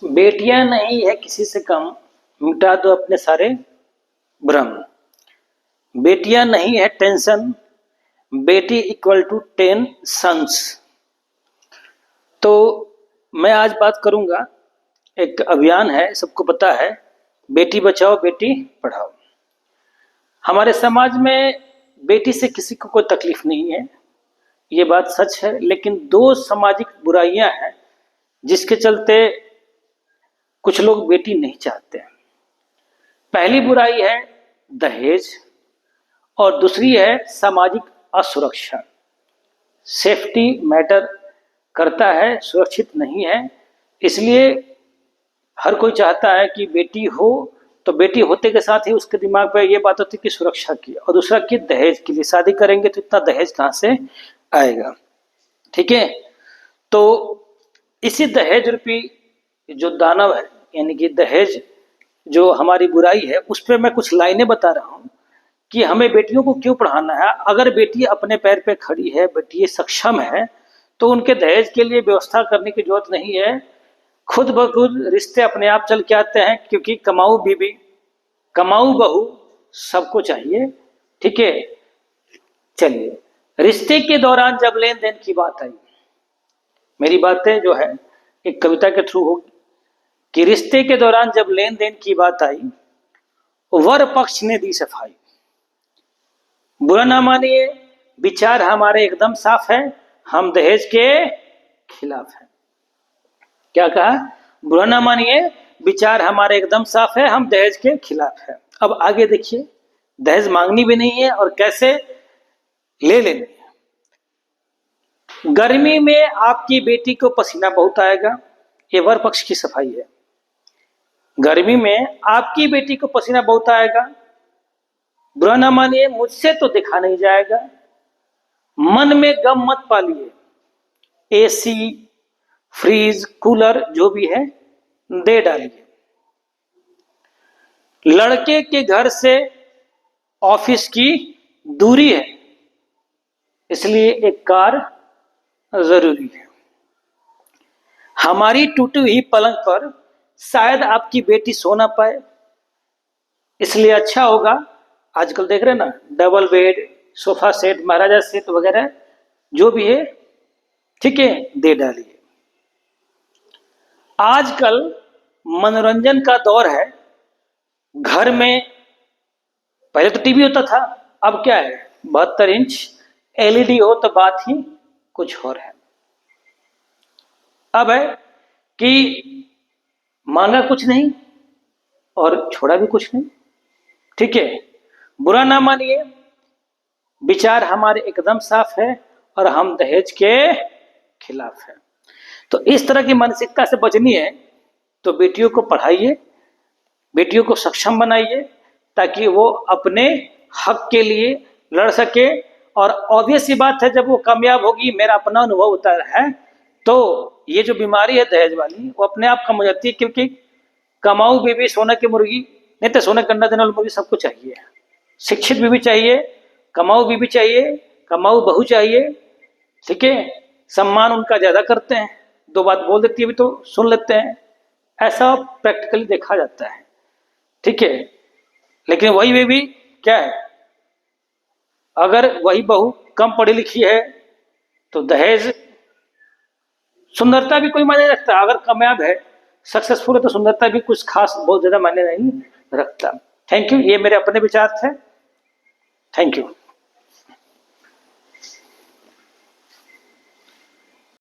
बेटियां नहीं है किसी से कम, मिटा दो अपने सारे भ्रम। बेटियां नहीं है टेंशन, बेटी इक्वल टू 10 सन्स। तो मैं आज बात करूंगा, एक अभियान है, सबको पता है, बेटी बचाओ बेटी पढ़ाओ। हमारे समाज में बेटी से किसी को कोई तकलीफ नहीं है, ये बात सच है। लेकिन दो सामाजिक बुराइयां हैं जिसके चलते कुछ लोग बेटी नहीं चाहते। पहली बुराई है दहेज और दूसरी है सामाजिक असुरक्षा। सेफ्टी मैटर करता है, सुरक्षित नहीं है, इसलिए हर कोई चाहता है कि बेटी हो। तो बेटी होते के साथ ही उसके दिमाग पे ये बात होती है कि सुरक्षा की, और दूसरा कि दहेज के लिए शादी करेंगे तो इतना दहेज कहाँ से आएगा। ठीक है, तो इसी दहेज रूपी जो दानव है, यानी कि दहेज जो हमारी बुराई है, उस पर मैं कुछ लाइनें बता रहा हूं कि हमें बेटियों को क्यों पढ़ाना है। अगर बेटी अपने पैर पे खड़ी है, बेटी सक्षम है, तो उनके दहेज के लिए व्यवस्था करने की जरूरत नहीं है। खुद ब खुद रिश्ते अपने आप चल के आते हैं, क्योंकि कमाऊ बीबी कमाऊ बहू सबको चाहिए। ठीक है, चलिए, रिश्ते के दौरान जब लेन देन की बात आई, मेरी बातें जो है एक कविता के थ्रू होगी कि रिश्ते के दौरान जब लेन देन की बात आई, वर पक्ष ने दी सफाई। बुरा ना मानिए, विचार हमारे एकदम साफ है, हम दहेज के खिलाफ हैं। क्या कहा? बुरा ना मानिए, विचार हमारे एकदम साफ है, हम दहेज के खिलाफ हैं। अब आगे देखिए, दहेज मांगनी भी नहीं है और कैसे ले लेनी है। गर्मी में आपकी बेटी को पसीना बहुत आएगा, ये वर पक्ष की सफाई है। गर्मी में आपकी बेटी को पसीना बहुत आएगा, बुरा ना मानिए, मुझसे तो देखा नहीं जाएगा। मन में गम मत पालिए, एसी फ्रीज कूलर जो भी है दे डालिए। लड़के के घर से ऑफिस की दूरी है, इसलिए एक कार जरूरी है। हमारी टूटी हुई पलंग पर शायद आपकी बेटी सो ना पाए, इसलिए अच्छा होगा, आजकल देख रहे हैं ना, डबल बेड, सोफा सेट, महाराजा सेट वगैरह जो भी है, ठीक है, दे डालिए। आजकल मनोरंजन का दौर है। घर में पहले तो टीवी होता था, अब क्या है, 72 इंच एलईडी हो तो बात ही कुछ और है। अब है कि मांगा कुछ नहीं और छोड़ा भी कुछ नहीं। ठीक है, बुरा ना मानिए, विचार हमारे एकदम साफ है और हम दहेज के खिलाफ हैं। तो इस तरह की मानसिकता से बचनी है तो बेटियों को पढ़ाइए, बेटियों को सक्षम बनाइए, ताकि वो अपने हक के लिए लड़ सके। और ऑब्वियस सी बात है, जब वो कामयाब होगी, मेरा अपना अनुभव होता है, तो ये जो बीमारी है दहेज वाली, वो अपने आप कम हो जाती है। क्योंकि कमाऊ बीवी सोने की मुर्गी, नहीं तो सोने कंडा देने वाली मुर्गी सबको चाहिए। शिक्षित बीवी चाहिए, कमाऊ बीवी चाहिए, कमाऊ बहू चाहिए। ठीक है, सम्मान उनका ज्यादा करते हैं, दो बात बोल देती है भी तो सुन लेते हैं, ऐसा प्रैक्टिकली देखा जाता है। ठीक है, लेकिन वही बेबी क्या है, अगर वही बहू कम पढ़ी लिखी है तो दहेज, सुंदरता भी कोई मायने रखता है। अगर कामयाब है, सक्सेसफुल है, तो सुंदरता भी कुछ खास बहुत ज्यादा मायने नहीं रखता। थैंक यू, ये मेरे अपने विचार थे। Thank you.